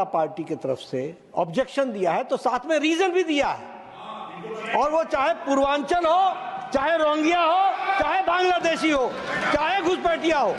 जनता party की तरफ से ऑब्जेक्शन दिया है तो साथ में रीजन भी दिया है, और वो चाहे पूर्वांचल हो, चाहे रोहिंग्या हो, चाहे बांग्लादेशी हो, चाहे घुसपैठिया हो,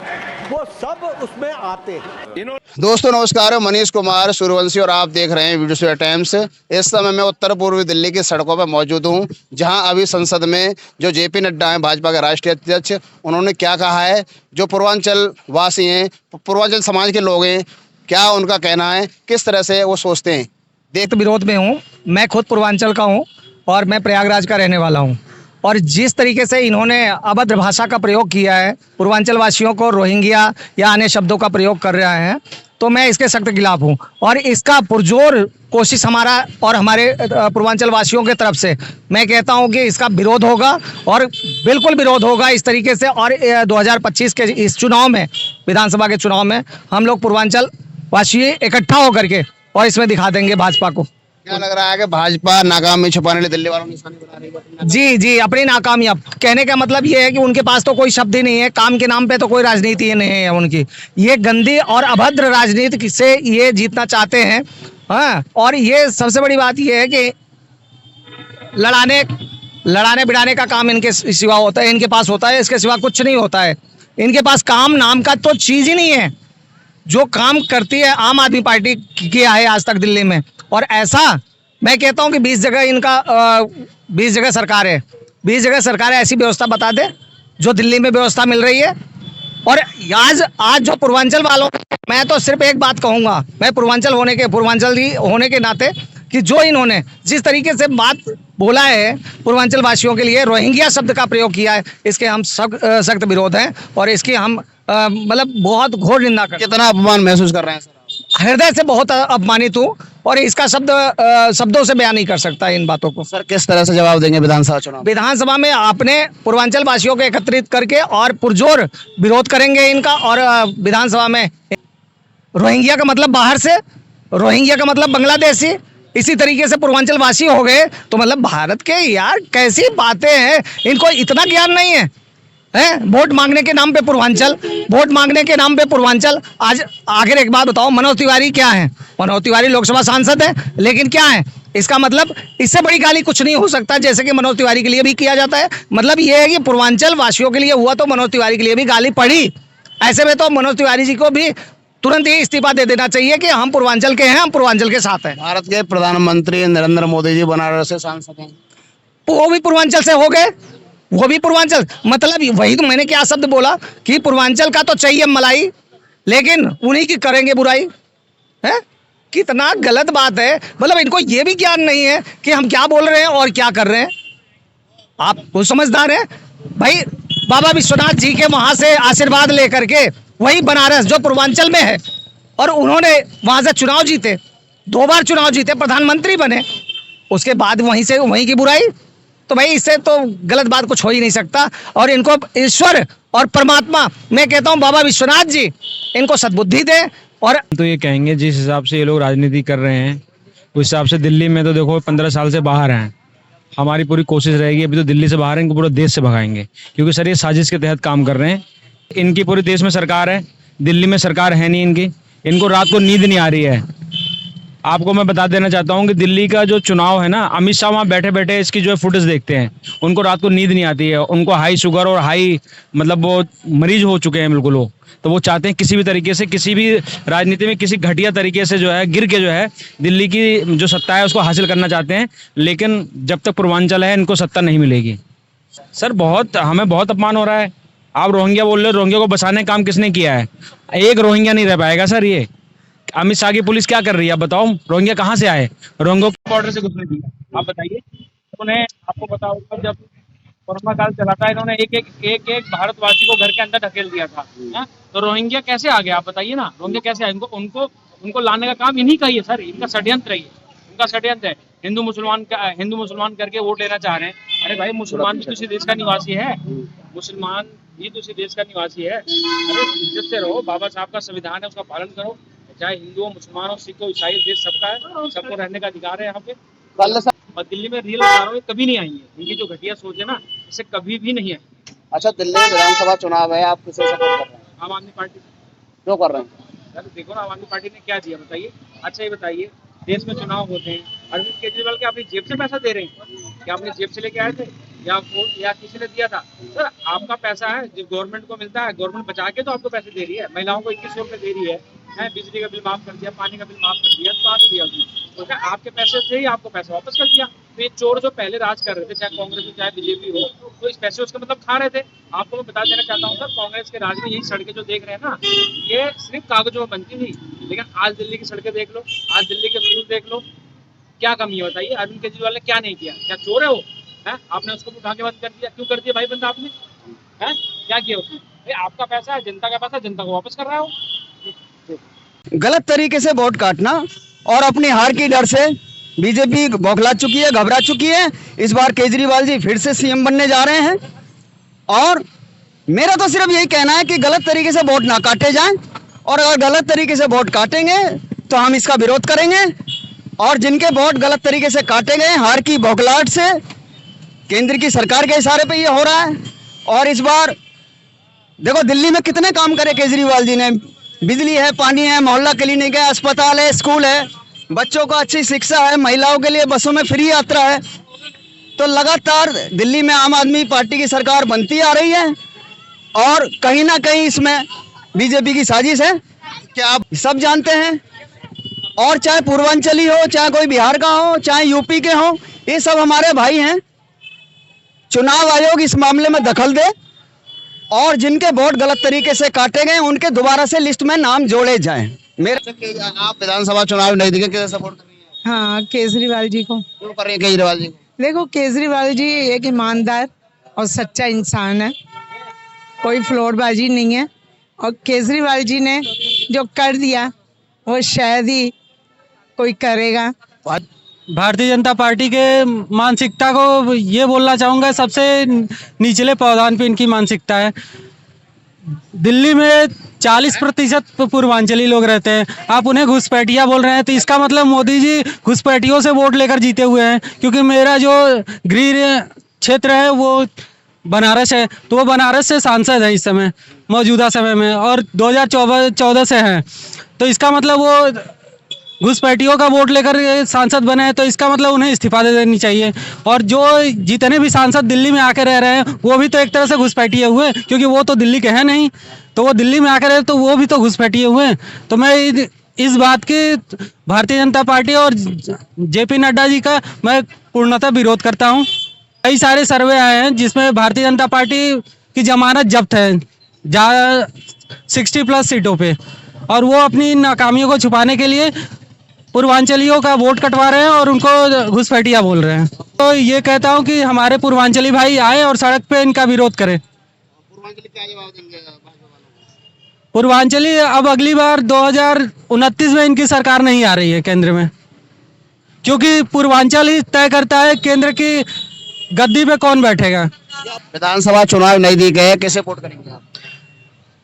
वो सब उसमें आते हैं। दोस्तों नमस्कार, मनीष कुमार सूर्यवंशी और आप देख रहे हैं वीडियो स्टूडियो टाइम्स। इस समय मैं उत्तर पूर्वी दिल्ली की सड़कों पर मौजूद हूं, जहां अभी संसद में जो जेपी नड्डा हैं, भाजपा के राष्ट्रीय अध्यक्ष, उन्होंने क्या कहा है। जो पूर्वांचल वासी हैं, पूर्वांचल समाज के लोग हैं, क्या उनका कहना है, किस तरह से वो सोचते हैं। देख विरोध में हूँ। मैं खुद पूर्वांचल का हूँ और मैं प्रयागराज का रहने वाला हूँ, और जिस तरीके से इन्होंने अभद्र भाषा का प्रयोग किया है, पूर्वांचल वासियों को रोहिंग्या या अन्य शब्दों का प्रयोग कर रहा है, तो मैं इसके सख्त खिलाफ हूँ। और इसका पुरजोर कोशिश हमारा और हमारे पूर्वांचल वासियों की तरफ से मैं कहता हूँ कि इसका विरोध होगा, और बिल्कुल विरोध होगा इस तरीके से। और 2025 के इस चुनाव में, विधानसभा के चुनाव में, हम लोग पूर्वांचल वासी इकट्ठा होकर के और इसमें दिखा देंगे भाजपा को। क्या लग रहा है कि भाजपा नाकामी छुपाने के लिए दिल्ली वालों को निशाना बना रही है? जी, अपनी नाकामयाब कहने का मतलब ये है कि उनके पास तो कोई शब्द ही नहीं है, काम के नाम पे तो कोई राजनीति ही नहीं है उनकी। ये गंदी और अभद्र राजनीति से ये जीतना चाहते हैं। हाँ, और ये सबसे बड़ी बात ये है कि लड़ाने बिड़ाने का काम इनके सिवा होता है, इनके पास होता है, इसके सिवा कुछ नहीं होता है। इनके पास काम नाम का तो चीज ही नहीं है। जो काम करती है आम आदमी पार्टी किया है आज तक दिल्ली में, और ऐसा मैं कहता हूं कि 20 जगह इनका 20 जगह सरकार है, 20 जगह सरकार है, ऐसी व्यवस्था बता दे जो दिल्ली में व्यवस्था मिल रही है। और आज जो पूर्वांचल वालों, मैं तो सिर्फ एक बात कहूंगा, मैं पूर्वांचल होने के नाते, कि जो इन्होंने जिस तरीके से बात बोला है पूर्वांचल वासियों के लिए, रोहिंग्या शब्द का प्रयोग किया है, इसके हम सख्त विरोध हैं, और इसकी हम मतलब बहुत घोर निंदा करते हैं। कितना अपमान महसूस कर रहे हैं सर आप? हृदय से बहुत अपमानित हूँ, और इसका शब्दों से बयान नहीं कर सकता इन बातों को। सर किस तरह से जवाब देंगे विधानसभा चुनाव? विधानसभा में आपने पूर्वांचल वासियों को एकत्रित करके और पुरजोर विरोध करेंगे इनका। और विधानसभा में रोहिंग्या का मतलब बाहर से, रोहिंग्या का मतलब बांग्लादेशी, इसी तरीके से पूर्वांचल वासी हो गए तो मतलब भारत के। यार कैसी बातें हैं, इनको इतना ज्ञान नहीं है। वोट मांगने के नाम पे पूर्वांचल, वोट मांगने के नाम पे पूर्वांचल। आज आखिर एक बात बताओ, मनोज तिवारी क्या है? मनोज तिवारी लोकसभा सांसद है, लेकिन क्या है इसका मतलब? इससे बड़ी गाली कुछ नहीं हो सकता, जैसे कि मनोज तिवारी के लिए भी किया जाता है। मतलब ये है कि पूर्वांचल वासियों के लिए हुआ तो मनोज तिवारी के लिए भी गाली पड़ी। ऐसे में तो मनोज तिवारी जी को भी तुरंत ही इस्तीफा दे देना चाहिए कि हम पूर्वांचल के हैं, हम पूर्वांचल के साथ हैं। भारत के प्रधानमंत्री नरेंद्र मोदी जी बनारस से सांसद हैं, वो भी पूर्वांचल से हो गए, वो भी पूर्वांचल। मतलब वही तो मैंने क्या शब्द बोला कि पूर्वांचल का तो चाहिए मलाई, लेकिन उन्हीं की करेंगे बुराई। है कितना गलत बात है। मतलब इनको ये भी ज्ञान नहीं है कि हम क्या बोल रहे हैं और क्या कर रहे हैं। आप वो समझदार हैं भाई। बाबा विश्वनाथ जी के वहां से आशीर्वाद लेकर के वही बनारस जो पूर्वांचल में है, और उन्होंने वहां से चुनाव जीते, 2 बार चुनाव जीते, प्रधानमंत्री बने, उसके बाद वहीं की बुराई। तो भाई इससे तो गलत बात कुछ हो ही नहीं सकता। और इनको ईश्वर और परमात्मा, मैं कहता हूँ बाबा विश्वनाथ जी इनको सद्बुद्धि दे। और तो ये कहेंगे जिस हिसाब से ये लोग राजनीति कर रहे हैं उस हिसाब से दिल्ली में तो देखो 15 साल से बाहर हैं। हमारी पूरी कोशिश रहेगी, अभी तो दिल्ली से बाहर हैं, इनको पूरे देश से भगाएंगे, क्योंकि सर ये साजिश के तहत काम कर रहे हैं। इनकी पूरे देश में सरकार है, दिल्ली में सरकार है नहीं इनकी। इनको रात को नींद नहीं आ रही है। आपको मैं बता देना चाहता हूँ कि दिल्ली का जो चुनाव है ना, अमित शाह वहाँ बैठे बैठे इसकी जो है फुटेज देखते हैं, उनको रात को नींद नहीं आती है। उनको हाई शुगर और हाई मतलब वो मरीज हो चुके हैं बिल्कुल वो। तो वो चाहते हैं किसी भी तरीके से, किसी भी राजनीति में किसी घटिया तरीके से जो है गिर के जो है दिल्ली की जो सत्ता है उसको हासिल करना चाहते हैं। लेकिन जब तक पूर्वांचल है इनको सत्ता नहीं मिलेगी। सर हमें बहुत अपमान हो रहा है। आप रोहिंग्या बोल रहे हो, रोहिंग्या को बचाने का काम किसने किया है? एक रोहिंग्या नहीं रह पाएगा सर। ये अमित शाह की पुलिस क्या कर रही है? आप बताओ, रोहिंग्या कहाँ से आए? रोहिंग्या बॉर्डर से घुसने दिया? आप बताइए। उन्हें आपको पता होगा जब कोरोना काल चला था, इन्होंने एक भारतवासी को घर के अंदर ढकेल दिया था। तो रोहिंग्या कैसे आ गया? आप बताइए ना, रोहिंग्या कैसे आए? उनको लाने का काम इन्हीं का ही है सर। इनका षड्यंत्र है, इनका षड्यंत्र है। हिंदू मुसलमान करके वोट लेना चाह रहे हैं। अरे भाई, मुसलमान भी तो इसी देश का निवासी है, मुसलमान भी तो इसी देश का निवासी है। अरे इज्जत से रहो, बाबा साहब का संविधान है उसका पालन करो। चाहे हिंदू हो, मुसलमान हो, सिख हो, ईसाई, देश सबका है, सबको रहने का अधिकार है यहाँ पे। और दिल्ली में रियल बता रहा हूँ, कभी नहीं आएंगे। इनकी जो घटिया सोच है ना, इसे कभी भी नहीं आएंगे। अच्छा, दिल्ली में विधानसभा चुनाव है, आप किसे सपोर्ट कर रहे हैं? आम आदमी पार्टी। क्यों कर रहे हैं? यार देखो ना, आम आदमी पार्टी ने क्या दिया बताइए। अच्छा ये बताइए, देश में चुनाव होते हैं, अरविंद केजरीवाल क्या अपनी जेब से पैसा दे रहे हैं? क्या अपनी जेब से लेके आए थे या किसी ने दिया था? सर आपका पैसा है जो गवर्नमेंट को मिलता है, गवर्नमेंट बचा के तो आपको पैसे दे रही है। महिलाओं को 2100 रुपए दे रही है, बिजली का बिल माफ कर दिया, पानी का बिल माफ कर दिया, तो कहाँ से दिया उसने? तो क्या आपके पैसे से ही आपको पैसा वापस कर दिया? तो ये चोर जो पहले राज कर रहे थे, चाहे कांग्रेस हो चाहे बीजेपी हो, तो इस पैसे उसका मतलब खा रहे थे। आपको मैं बता देना चाहता हूँ सर, कांग्रेस के राज में यही सड़कें जो देख रहे हैं ना, ये सिर्फ कागजों में बनती थी, लेकिन आज दिल्ली की सड़कें देख लो, आज दिल्ली के स्कूल देख लो, क्या कमी है बताइए? अरविंद केजरीवाल ने क्या नहीं किया? क्या चोर है वो? है आपने उसको उठा के बंद कर दिया, क्यों कर दिया भाई बंद आपने? है क्या किया उसने? भाई आपका पैसा है, जनता का पैसा, जनता को वापस कर रहा है वो। गलत तरीके से वोट काटना और अपनी हार की डर से बीजेपी बौखला चुकी है, घबरा चुकी है। इस बार केजरीवाल जी फिर से सीएम बनने जा रहे हैं और मेरा तो सिर्फ यही कहना है कि गलत तरीके से वोट ना काटे जाएं, और अगर गलत तरीके से वोट काटेंगे तो हम इसका विरोध करेंगे। और जिनके वोट गलत तरीके से काटे गए हार की बौखलाहट से, केंद्र की सरकार के इशारे पे ये हो रहा है। और इस बार देखो दिल्ली में कितने काम करे केजरीवाल जी ने, बिजली है, पानी है, मोहल्ला क्लिनिक है, अस्पताल है, स्कूल है, बच्चों को अच्छी शिक्षा है, महिलाओं के लिए बसों में फ्री यात्रा है। तो लगातार दिल्ली में आम आदमी पार्टी की सरकार बनती आ रही है और कहीं ना कहीं इसमें बीजेपी की साजिश है, क्या आप सब जानते हैं। और चाहे पूर्वांचली हो, चाहे कोई बिहार का हो, चाहे यूपी के हो, ये सब हमारे भाई हैं। चुनाव आयोग इस मामले में दखल दे और जिनके वोट गलत तरीके से काटे गए उनके दोबारा से लिस्ट में नाम जोड़े जाएं। आप विधानसभा चुनाव नहीं दिखे, किसे सपोर्ट कर रही हैं? हाँ, केजरीवाल जी को। क्यों कर रही है केजरीवाल जी को? देखो केजरीवाल जी एक ईमानदार और सच्चा इंसान है, कोई फ्लोरबाजी नहीं है। और केजरीवाल जी ने जो कर दिया वो शायद ही कोई करेगा। भारतीय जनता पार्टी के मानसिकता को ये बोलना चाहूँगा, सबसे निचले पावदान पे इनकी मानसिकता है। दिल्ली में 40% पूर्वांचली लोग रहते हैं, आप उन्हें घुसपैठिया बोल रहे हैं, तो इसका मतलब मोदी जी घुसपैठियों से वोट लेकर जीते हुए हैं। क्योंकि मेरा जो गृह क्षेत्र है वो बनारस है, तो वो बनारस से सांसद है इस समय, मौजूदा समय में, और 2014 से हैं। तो इसका मतलब वो घुसपैठियों का वोट लेकर सांसद बने हैं, तो इसका मतलब उन्हें इस्तीफा दे देनी चाहिए। और जो जितने भी सांसद दिल्ली में आकर रह रहे हैं वो भी तो एक तरह से घुसपैठिए हुए, क्योंकि वो तो दिल्ली के हैं नहीं, तो वो दिल्ली में आकर रहे तो वो भी तो घुसपैठिए हुए। तो मैं इस बात की भारतीय जनता पार्टी और जेपी नड्डा जी का मैं पूर्णतः विरोध करता हूँ। कई सारे सर्वे आए हैं जिसमें भारतीय जनता पार्टी की जमानत जब्त है 60+ सीटों पे, और वो अपनी नाकामियों को छुपाने के लिए पूर्वांचलियों का वोट कटवा रहे हैं और उनको घुसपैठिया बोल रहे हैं। तो ये कहता हूँ कि हमारे पूर्वांचली भाई आए और सड़क पे इनका विरोध करें। पूर्वांचली क्या जवाब देंगे भाजपा वालों को? पूर्वांचली अब अगली बार 2029 में इनकी सरकार नहीं आ रही है केंद्र में, क्योंकि पूर्वांचल ही तय करता है केंद्र की गद्दी पे कौन बैठेगा। विधानसभा चुनाव नहीं दी गए, कैसे वोट करेंगे आप?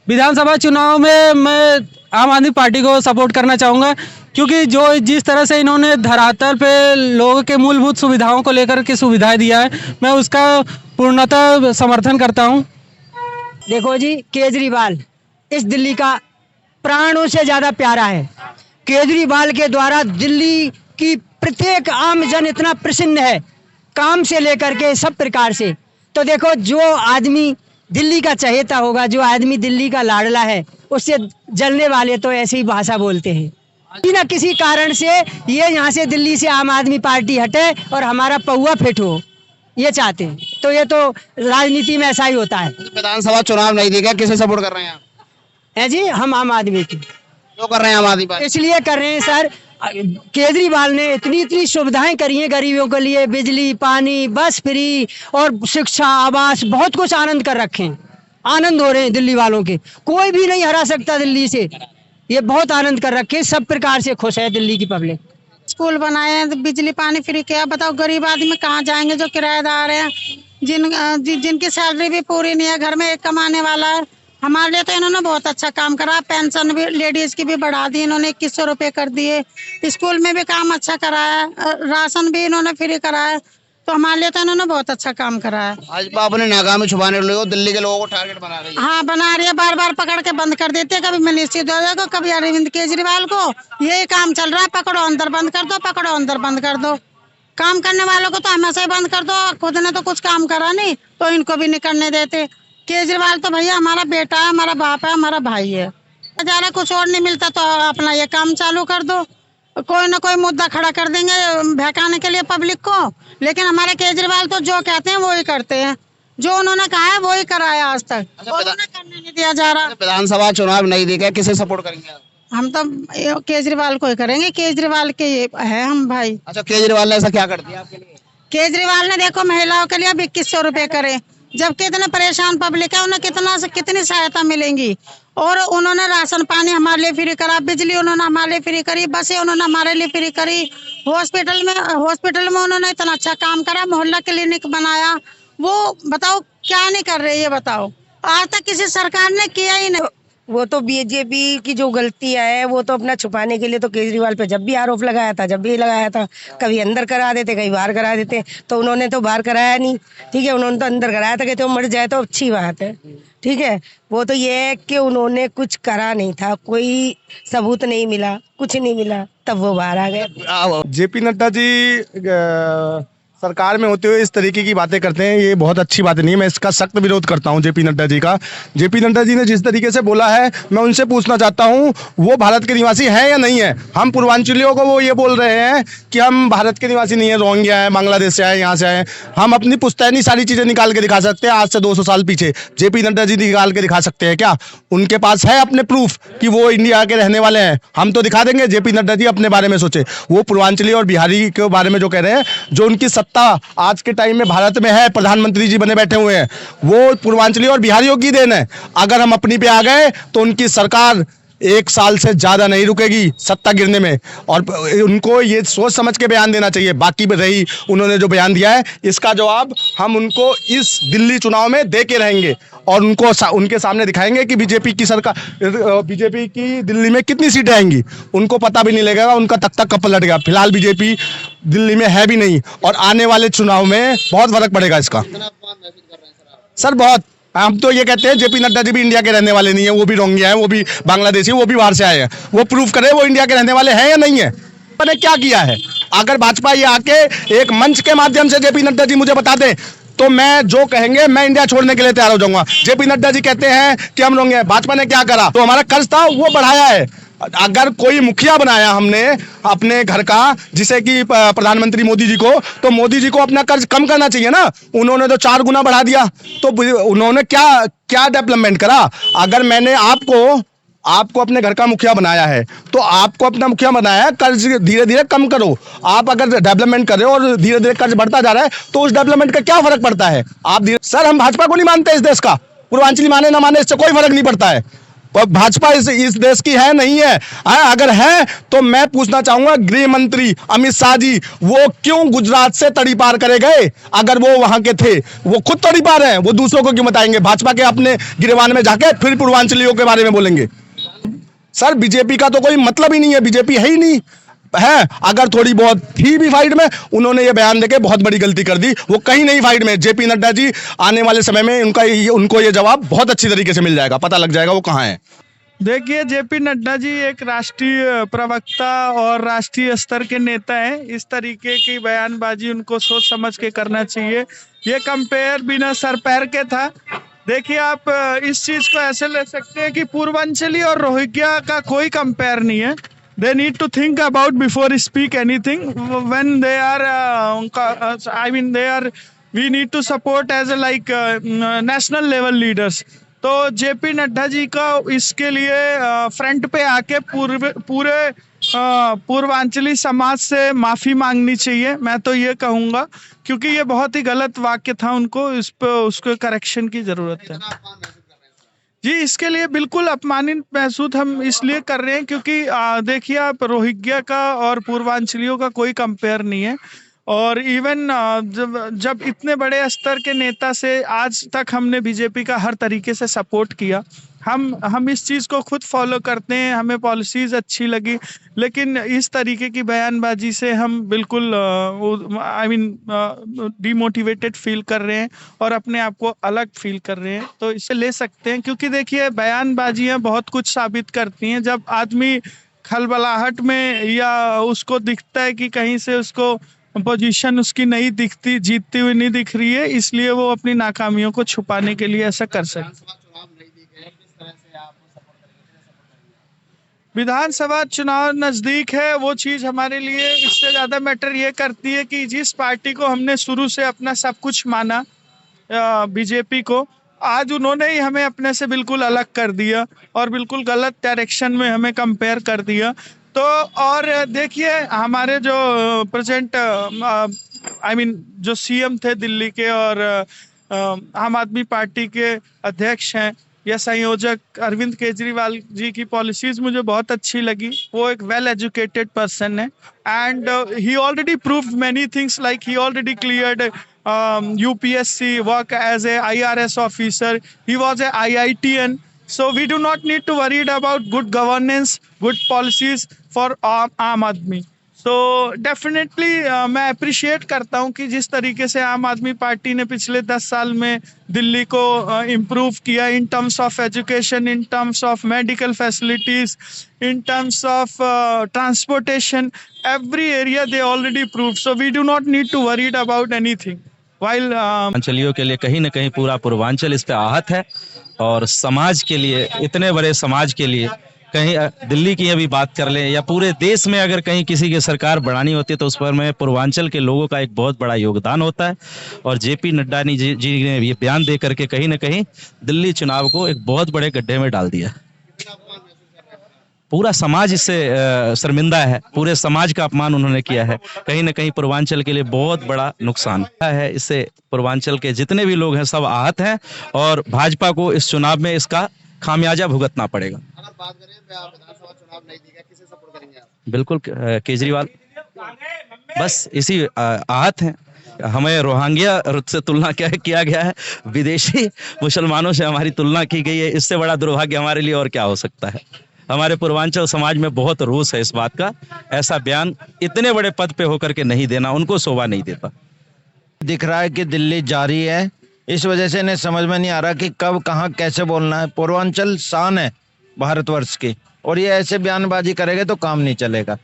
विधानसभा चुनाव में मैं आम आदमी पार्टी को सपोर्ट करना चाहूँगा, क्योंकि जो जिस तरह से इन्होंने धरातल पे लोगों के मूलभूत सुविधाओं को लेकर के सुविधाएं दिया है, मैं उसका पूर्णतः समर्थन करता हूं। देखो जी, केजरीवाल इस दिल्ली का प्राणों से ज्यादा प्यारा है। केजरीवाल के द्वारा दिल्ली की प्रत्येक आम जन इतना प्रसन्न है, काम से लेकर के सब प्रकार से। तो देखो, जो आदमी दिल्ली का चहेता होगा, जो आदमी दिल्ली का लाडला है, उससे जलने वाले तो ऐसी ही भाषा बोलते हैं। बिना किसी कारण से ये यहाँ से दिल्ली से आम आदमी पार्टी हटे और हमारा पौवा फिट हो, ये चाहते हैं। तो ये तो राजनीति में ऐसा ही होता है। विधानसभा चुनाव नहीं दी गए, किसे सपोर्ट कर रहे हैं आप? है जी, हम आम आदमी की। क्यों कर रहे हैं आम आदमी पार्टी? इसलिए कर रहे हैं सर, केजरीवाल ने इतनी सुविधाएं करी हैं गरीबों के लिए, बिजली, पानी, बस फ्री और शिक्षा, आवास, बहुत कुछ आनंद कर रखे हैं। आनंद हो रहे हैं दिल्ली वालों के, कोई भी नहीं हरा सकता दिल्ली से। ये बहुत आनंद कर रखे, सब प्रकार से खुश है दिल्ली की पब्लिक। स्कूल बनाए हैं, बिजली पानी फ्री किया। बताओ गरीब आदमी कहाँ जाएंगे जो किराएदार हैं, जिनकी सैलरी भी पूरी नहीं है, घर में एक कमाने वाला है। हमारे लिए तो इन्होंने बहुत अच्छा काम करा। पेंशन भी लेडीज की भी बढ़ा दी इन्होंने, 2100 रुपये कर दिए। स्कूल में भी काम अच्छा कराया, राशन भी इन्होंने फ्री कराया। तो हमारे लिए तो इन्होंने बहुत अच्छा काम करा है। भाजपा अपने नाकामी छुपाने के लिए दिल्ली के लोगों को टारगेट बना रही है। हाँ बना रही है, बार बार पकड़ के बंद कर देते हैं, कभी मनीष सिसोदिया को, कभी अरविंद केजरीवाल को। यही काम चल रहा है, पकड़ो अंदर बंद कर दो, पकड़ो अंदर बंद कर दो। काम करने वालों को तो हमेशा ही बंद कर दो। खुद ने तो कुछ काम करा नहीं तो इनको भी नहीं करने देते। केजरीवाल तो भैया हमारा बेटा है, हमारा बाप है, हमारा भाई है। ज़्यादा कुछ और नहीं मिलता तो अपना ये काम चालू कर दो। कोई ना कोई मुद्दा खड़ा कर देंगे बहकाने के लिए पब्लिक को। लेकिन हमारे केजरीवाल तो जो कहते हैं वो ही करते हैं, जो उन्होंने कहा है वो ही कराया आज तक। उन्होंने करने नहीं दिया जा रहा। विधानसभा चुनाव नहीं दिखे, किसे सपोर्ट करेंगे आप? हम तो केजरीवाल को ही करेंगे, केजरीवाल के ये है हम भाई। अच्छा, केजरीवाल ने ऐसा क्या कर दिया आपके लिए? केजरीवाल ने देखो महिलाओं के लिए 2100 रुपए करे, जबकि इतने परेशान पब्लिक है, उन्हें कितनी सहायता मिलेंगी। और उन्होंने राशन पानी हमारे लिए फ्री करा, बिजली उन्होंने हमारे लिए फ्री करी, बसें उन्होंने हमारे लिए फ्री करी, हॉस्पिटल में उन्होंने इतना अच्छा काम करा, मोहल्ला क्लिनिक बनाया। वो बताओ क्या नहीं कर रहे, ये बताओ। आज तक किसी सरकार ने किया ही नहीं। वो तो बीजेपी की जो गलतियां है वो तो अपना छुपाने के लिए तो केजरीवाल पे जब भी आरोप लगाया था, कभी अंदर करा देते, कभी बाहर करा देते। तो उन्होंने तो बाहर कराया नहीं, ठीक है, उन्होंने तो अंदर कराया था कि तो मर जाए तो अच्छी बात है, ठीक है। वो तो ये है कि उन्होंने कुछ करा नहीं था, कोई सबूत नहीं मिला, कुछ नहीं मिला, तब वो बाहर आ गए। जेपी नड्डा जी सरकार में होते हुए इस तरीके की बातें करते हैं, ये बहुत अच्छी बात नहीं है। मैं इसका सख्त विरोध करता हूं जेपी नड्डा जी का। जेपी नड्डा जी ने जिस तरीके से बोला है, मैं उनसे पूछना चाहता हूं वो भारत के निवासी हैं या नहीं है। हम पूर्वांचलियों को वो ये बोल रहे हैं कि हम भारत के निवासी नहीं है, रोहिंग्या है, बांग्लादेश से आए, यहाँ से आए। हम अपनी पुश्तैनी सारी चीज़ें निकाल के दिखा सकते हैं आज से 200 साल पीछे। जेपी नड्डा जी निकाल के दिखा सकते हैं क्या? उनके पास है अपने प्रूफ कि वो इंडिया के रहने वाले हैं? हम तो दिखा देंगे। जेपी नड्डा जी अपने बारे में सोचे, वो पूर्वांचली और बिहारी के बारे में जो कह रहे हैं, जो उनकी सत्ता आज के टाइम में भारत में है, प्रधानमंत्री जी बने बैठे हुए हैं, वो पूर्वांचली और बिहारियों की देन है। अगर हम अपनी पे आ गए तो उनकी सरकार 1 साल से ज्यादा नहीं रुकेगी सत्ता गिरने में। और उनको ये सोच समझ के बयान देना चाहिए। बाकी रही उन्होंने जो बयान दिया है, इसका जवाब हम उनको इस दिल्ली चुनाव में दे के रहेंगे और उनको उनके सामने दिखाएंगे कि बीजेपी की सरकार, बीजेपी की दिल्ली में कितनी सीटें आएंगी। उनको पता भी नहीं लगेगा उनका तख्ता कब पलट गया। फिलहाल बीजेपी दिल्ली में है भी नहीं और आने वाले चुनाव में बहुत फर्क पड़ेगा इसका। सर बहुत, हम तो ये कहते हैं जेपी नड्डा जी भी इंडिया के रहने वाले नहीं है, वो भी रोहिंग्या है, वो भी बांग्लादेशी, वो भी बाहर से आए हैं। वो प्रूफ करे वो इंडिया के रहने वाले हैं या नहीं है। मैंने क्या किया है? अगर भाजपा ये आके एक मंच के माध्यम से जेपी नड्डा जी मुझे बता दें तो मैं जो कहेंगे मैं इंडिया छोड़ने के लिए तैयार हो जाऊंगा। जेपी नड्डा जी कहते हैं कि हम रोहिंग्या, भाजपा ने क्या करा? तो हमारा कर्ज था वो बढ़ाया है। अगर कोई मुखिया बनाया हमने अपने घर का, जिसे कि प्रधानमंत्री मोदी जी को, तो मोदी जी को अपना कर्ज कम करना चाहिए ना। उन्होंने तो 4 गुना बढ़ा दिया। तो उन्होंने क्या डेवलपमेंट करा? अगर मैंने आपको अपने घर का मुखिया बनाया है तो आपको अपना मुखिया बनाया है, कर्ज धीरे धीरे कम करो। आप अगर डेवलपमेंट कर रहे हो और धीरे धीरे कर्ज बढ़ता जा रहा है तो उस डेवलपमेंट का क्या फर्क पड़ता है? सर हम भाजपा को नहीं मानते इस देश का, पूर्वांचली माने ना माने इससे कोई फर्क नहीं पड़ता है। भाजपा इस देश की है नहीं है। अगर है तो मैं पूछना चाहूंगा गृह मंत्री अमित शाह जी, वो क्यों गुजरात से तड़ी पार करे गए? अगर वो वहां के थे, वो खुद तड़ी पार हैं, वो दूसरों को क्यों बताएंगे? भाजपा के अपने गिरवान में जाके फिर पूर्वांचलियों के बारे में बोलेंगे। सर बीजेपी का तो कोई मतलब ही नहीं है, बीजेपी है ही नहीं है। अगर थोड़ी बहुत थी भी फाइट में, उन्होंने ये बयान देके बहुत बड़ी गलती कर दी। वो कहीं नहीं फाइट में। जेपी नड्डा जी आने वाले समय में उनको ये जवाब बहुत अच्छी तरीके से मिल जाएगा, पता लग जाएगा वो कहाँ है। देखिए, जेपी नड्डा जी एक राष्ट्रीय प्रवक्ता और राष्ट्रीय स्तर के नेता हैं। इस तरीके की बयानबाजी उनको सोच समझ के करना चाहिए। ये कंपेयर बिना सर पैर के था। देखिए, आप इस चीज को ऐसे ले सकते हैं कि पूर्वांचली और रोहिंग्या का कोई कंपेयर नहीं है। They need to think about before speak anything. When they are, we need to support as national level leaders. तो जेपी नड्डा जी का इसके लिए फ्रंट पे आके पूरे पूर्वांचली समाज से माफी मांगनी चाहिए, मैं तो ये कहूँगा, क्योंकि ये बहुत ही गलत वाक्य था। उनको इस पे उसको करेक्शन की जरूरत है जी। इसके लिए बिल्कुल अपमानित महसूस हम इसलिए कर रहे हैं क्योंकि देखिए, आप रोहिंग्या का और पूर्वांचलियों का कोई कंपेयर नहीं है। और इवन जब इतने बड़े स्तर के नेता से आज तक हमने बीजेपी का हर तरीके से सपोर्ट किया, हम इस चीज़ को खुद फॉलो करते हैं, हमें पॉलिसीज़ अच्छी लगी, लेकिन इस तरीके की बयानबाजी से हम बिल्कुल डिमोटिवेटेड फील कर रहे हैं और अपने आप को अलग फील कर रहे हैं। तो इसे ले सकते हैं, क्योंकि देखिए बयानबाजियाँ बहुत कुछ साबित करती हैं। जब आदमी खलबलाहट में या उसको दिखता है कि कहीं से उसको पोजीशन उसकी नहीं दिखती, जीतती हुई नहीं दिख रही है, इसलिए वो अपनी नाकामियों को छुपाने के लिए ऐसा कर सकते। विधानसभा चुनाव नजदीक है, वो चीज हमारे लिए इससे ज्यादा मैटर ये करती है कि जिस पार्टी को हमने शुरू से अपना सब कुछ माना, बीजेपी को, आज उन्होंने ही हमें अपने से बिल्कुल अलग कर दिया और बिल्कुल गलत डायरेक्शन में हमें कंपेयर कर दिया। तो और देखिए हमारे जो प्रेजेंट जो सीएम थे दिल्ली के और आम आदमी पार्टी के अध्यक्ष हैं या संयोजक अरविंद केजरीवाल जी की पॉलिसीज मुझे बहुत अच्छी लगी। वो एक वेल एजुकेटेड पर्सन है and he already proved many things, like he already cleared UPSC, work as a IRS officer, he was a IITian, so we do not need to worry about good governance, good policies for आम आदमी। तो definitely मैं appreciate करता हूं कि जिस तरीके से आम आदमी पार्टी ने पिछले 10 साल में दिल्ली को इम्प्रूव किया in terms of education, in terms of medical facilities, in terms of transportation, every area they already prove, so we do not need to worried about anything. While पूर्वांचलियों के लिए कहीं ना कहीं पूरा पूर्वांचल इस पे आहत है और समाज के लिए, इतने बड़े समाज के लिए, कहीं दिल्ली की अभी बात कर लें या पूरे देश में अगर कहीं किसी की सरकार बढ़ानी होती है तो उस पर में पूर्वांचल के लोगों का एक बहुत बड़ा योगदान होता है। और JP नड्डा जी ने ये बयान दे करके कहीं ना कहीं दिल्ली चुनाव को एक बहुत बड़े गड्ढे में डाल दिया। पूरा समाज इससे शर्मिंदा है, पूरे समाज का अपमान उन्होंने किया है। कहीं ना कहीं पूर्वांचल के लिए बहुत बड़ा नुकसान है। इससे पूर्वांचल के जितने भी लोग हैं सब आहत हैं और भाजपा को इस चुनाव में इसका खामियाजा भुगतना पड़ेगा। अगर बात करें विधानसभा चुनाव नहीं दिखा, किसे सपोर्ट करेंगे आप? बिल्कुल केजरीवाल, बस इसी आहत हैं। हमें रोहिंग्या से तुलना क्या किया गया है, विदेशी मुसलमानों से हमारी तुलना की गई है। इससे बड़ा दुर्भाग्य हमारे लिए और क्या हो सकता है। हमारे पूर्वांचल समाज में बहुत रोष है इस बात का। ऐसा बयान इतने बड़े पद पे होकर के नहीं देना उनको शोभा नहीं देता। दिख रहा है कि दिल्ली जारी है, इस वजह से इन्हें समझ में नहीं आ रहा कि कब कहाँ कैसे बोलना है। पूर्वांचल शान है भारतवर्ष की और ये ऐसे बयानबाजी करेंगे तो काम नहीं चलेगा।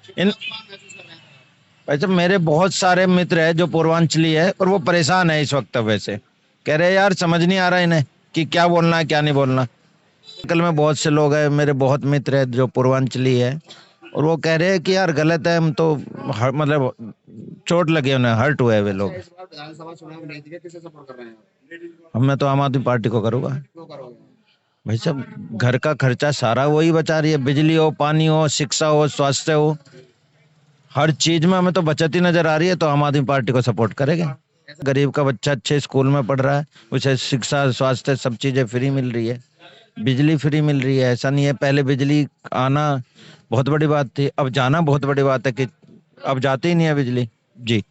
वैसे मेरे बहुत सारे मित्र हैं जो पूर्वांचली है और वो परेशान है इस वक्त। वैसे कह रहे यार समझ नहीं आ रहा इन्हें कि क्या बोलना है क्या नहीं बोलना। कल में बहुत से लोग हैं, मेरे बहुत मित्र हैं जो पूर्वांचली है और वो कह रहे हैं कि यार गलत है, हम तो मतलब चोट लगे उन्हें, हर्ट हुए वे लोग। विधानसभा चुनाव नहीं दिखे, किसे सपोर्ट कर रहे हैं आप? मैं तो आम आदमी पार्टी को करूँगा। भाई साहब घर का खर्चा सारा वही बचा रही है, बिजली हो, पानी हो, शिक्षा हो, स्वास्थ्य हो, हर चीज में हमें तो बचत ही नजर आ रही है। तो आम आदमी पार्टी को सपोर्ट करेंगे। गरीब का बच्चा अच्छे स्कूल में पढ़ रहा है, उसे शिक्षा, स्वास्थ्य सब चीजें फ्री मिल रही है, बिजली फ्री मिल रही है। ऐसा नहीं है पहले बिजली आना बहुत बड़ी बात थी, अब जाना बहुत बड़ी बात है कि अब जाती ही नहीं है बिजली। जी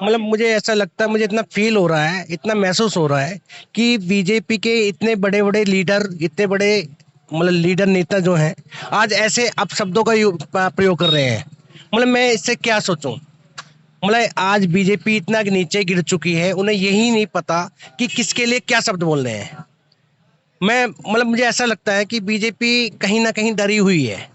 मतलब मुझे ऐसा लगता है, मुझे इतना फील हो रहा है, इतना महसूस हो रहा है कि बीजेपी के इतने बड़े बड़े लीडर, इतने बड़े मतलब लीडर नेता जो हैं आज ऐसे अपशब्दों का प्रयोग कर रहे हैं। मतलब मैं इससे क्या सोचूं। मतलब आज बीजेपी इतना नीचे गिर चुकी है, उन्हें यही नहीं पता कि किसके लिए क्या शब्द बोलने हैं। मैं मतलब मुझे ऐसा लगता है कि बीजेपी कहीं ना कहीं डरी हुई है।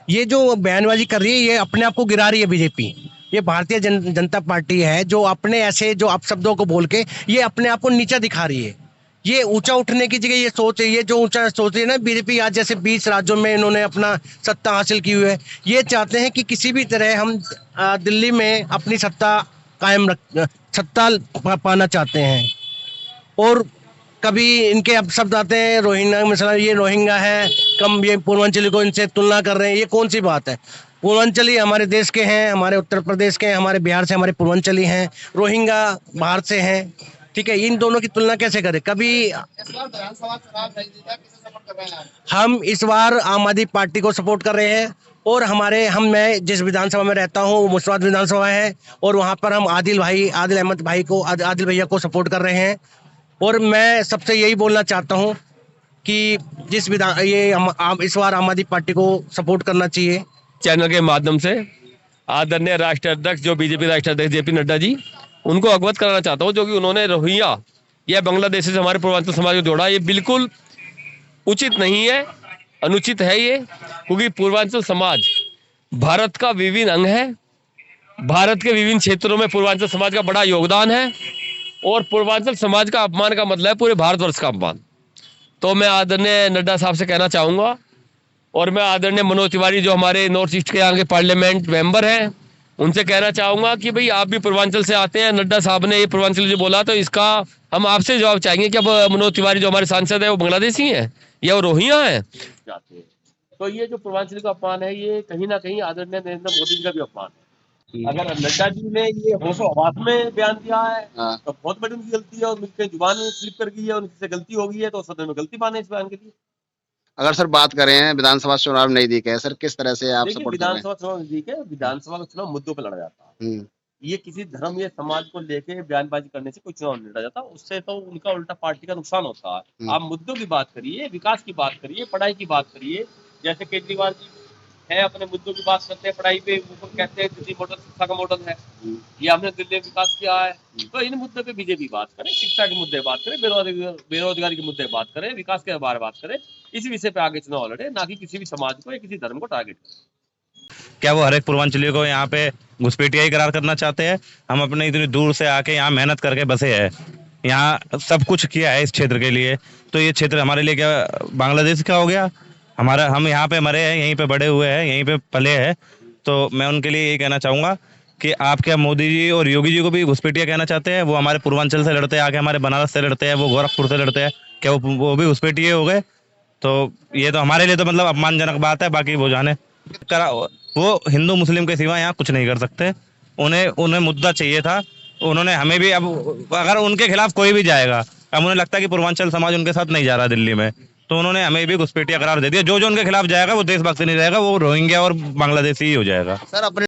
ये जो बयानबाजी कर रही है ये अपने आप को गिरा रही है बीजेपी। ये भारतीय जनता पार्टी है जो अपने ऐसे जो अपशब्दों को बोल के ये अपने आप को नीचा दिखा रही है। ये ऊंचा उठने की जगह ये सोच है, ये जो ऊंचा सोच रही है ना बीजेपी, आज जैसे 20 राज्यों में इन्होंने अपना सत्ता हासिल की हुई है। ये चाहते हैं कि किसी भी तरह हम दिल्ली में अपनी सत्ता कायम सत्ता पाना चाहते हैं। और कभी इनके अपशब्द आते हैं रोहिंग्या, मिसाल ये रोहिंग्या है, कम ये पूर्वांचली को इनसे तुलना कर रहे हैं। ये कौन सी बात है? पूर्वांचली हमारे देश के हैं, हमारे उत्तर प्रदेश के हैं, हमारे बिहार से हमारे पूर्वांचली हैं, रोहिंग्या बाहर से हैं। ठीक है, इन दोनों की तुलना कैसे करें? कभी हम इस बार आम आदमी पार्टी को सपोर्ट कर रहे हैं और मैं जिस विधानसभा में रहता हूँ वो मुर्शिदाबाद विधानसभा है और वहाँ पर हम आदिल अहमद भाई को, आदिल भैया को सपोर्ट कर रहे हैं। और मैं सबसे यही बोलना चाहता हूँ कि जिस विधान ये इस बार आम आदमी पार्टी को सपोर्ट करना चाहिए। चैनल के माध्यम से आदरणीय राष्ट्रीय अध्यक्ष जो बीजेपी राष्ट्रीय अध्यक्ष जेपी नड्डा जी, उनको अवगत कराना चाहता हूँ, जो कि उन्होंने रोहिंग्या या बांग्लादेशी से हमारे पूर्वांचल समाज को जोड़ा, ये बिल्कुल उचित नहीं है, अनुचित है ये, क्योंकि पूर्वांचल समाज भारत का विभिन्न अंग है। भारत के विभिन्न क्षेत्रों में पूर्वांचल समाज का बड़ा योगदान है और पूर्वांचल समाज का अपमान का मतलब है पूरे भारतवर्ष का अपमान। तो मैं आदरणीय नड्डा साहब से कहना चाहूँगा और मैं आदरणीय मनोज तिवारी जो हमारे नॉर्थ ईस्ट के यहाँ के पार्लियामेंट मेंबर हैं, उनसे कहना चाहूँगा कि भाई आप भी पूर्वांचल से आते हैं। नड्डा साहब ने ये पूर्वांचल जो बोला, तो इसका हम आपसे जवाब चाहेंगे कि अब मनोज तिवारी जो हमारे सांसद है वो बांग्लादेशी हैं या वो रोहिंग्या हैं। तो ये जो पूर्वांचल का अपमान है, ये कहीं ना कहीं आदरणीय नरेंद्र मोदी जी का भी अपमान है। अगर नड्डा जी ने ये होशो हवास में बयान दिया है तो बहुत बड़ी उनकी गलती है, और उनके जुबान में स्लिप कर गई है, उनसे गलती हो गई है, तो सदन में गलती माने इस बयान के लिए। अगर सर बात करें विधानसभा चुनाव नजदीक है सर, किस तरह से आप सपोर्ट करें? विधानसभा चुनाव नजदीक है, विधानसभा का चुनाव मुद्दों पर लड़ा जाता है। ये किसी धर्म या समाज को लेके बयानबाजी करने से कोई चुनाव नहीं लड़ा जाता, उससे तो उनका उल्टा पार्टी का नुकसान होता है। आप मुद्दों की बात करिए, विकास की बात करिए, पढ़ाई की बात करिए। जैसे केजरीवाल जी है, अपने मुद्दों की बात करते हैं, पढ़ाई पे वो कहते हैं दिल्ली मॉडल शिक्षा का मॉडल है, ये हमने दिल्ली में विकास किया है। तो इन मुद्दों पे बीजेपी बात करे, शिक्षा के मुद्दे बात करे, बेरोजगारी के मुद्दे बात करे, विकास के बारे बात करे, इसी विषय पे आगे चुनाव लड़े, ना कि किसी भी समाज को या किसी धर्म को टारगेट करे। क्या वो हर एक पूर्वांचलियों को यहाँ पे घुसपैठिया ही करार करना चाहते हैं? हम अपने इतनी दूर से आके यहाँ मेहनत करके बसे हैं, यहाँ सब कुछ किया है इस क्षेत्र के लिए, तो ये क्षेत्र हमारे लिए क्या बांग्लादेश का हो गया? हम यहाँ पे मरे हैं, यहीं पे बड़े हुए हैं, यहीं पे पले हैं। तो मैं उनके लिए यही कहना चाहूँगा कि आप क्या मोदी जी और योगी जी को भी घुसपैठिया कहना चाहते हैं? वो हमारे पूर्वांचल से लड़ते हैं, आके हमारे बनारस से लड़ते हैं, वो गोरखपुर से लड़ते हैं, क्या वो भी घुसपैठिए हो गए? तो ये तो हमारे लिए तो मतलब अपमानजनक बात है। बाकी वो जाने, वो हिंदू मुस्लिम के सिवा यहाँ कुछ नहीं कर सकते। उन्हें मुद्दा चाहिए था, उन्होंने हमें भी, अब अगर उनके खिलाफ कोई भी जाएगा, अब उन्हें लगता है कि पूर्वांचल समाज उनके साथ नहीं जा रहा दिल्ली में, तो उन्होंने हमें भी घुसपैठिया करार दे दिया। जो उनके खिलाफ जाएगा वो देशभक्त नहीं रहेगा, वो रोहिंग्या और बांग्लादेशी ही हो जाएगा। सर अपने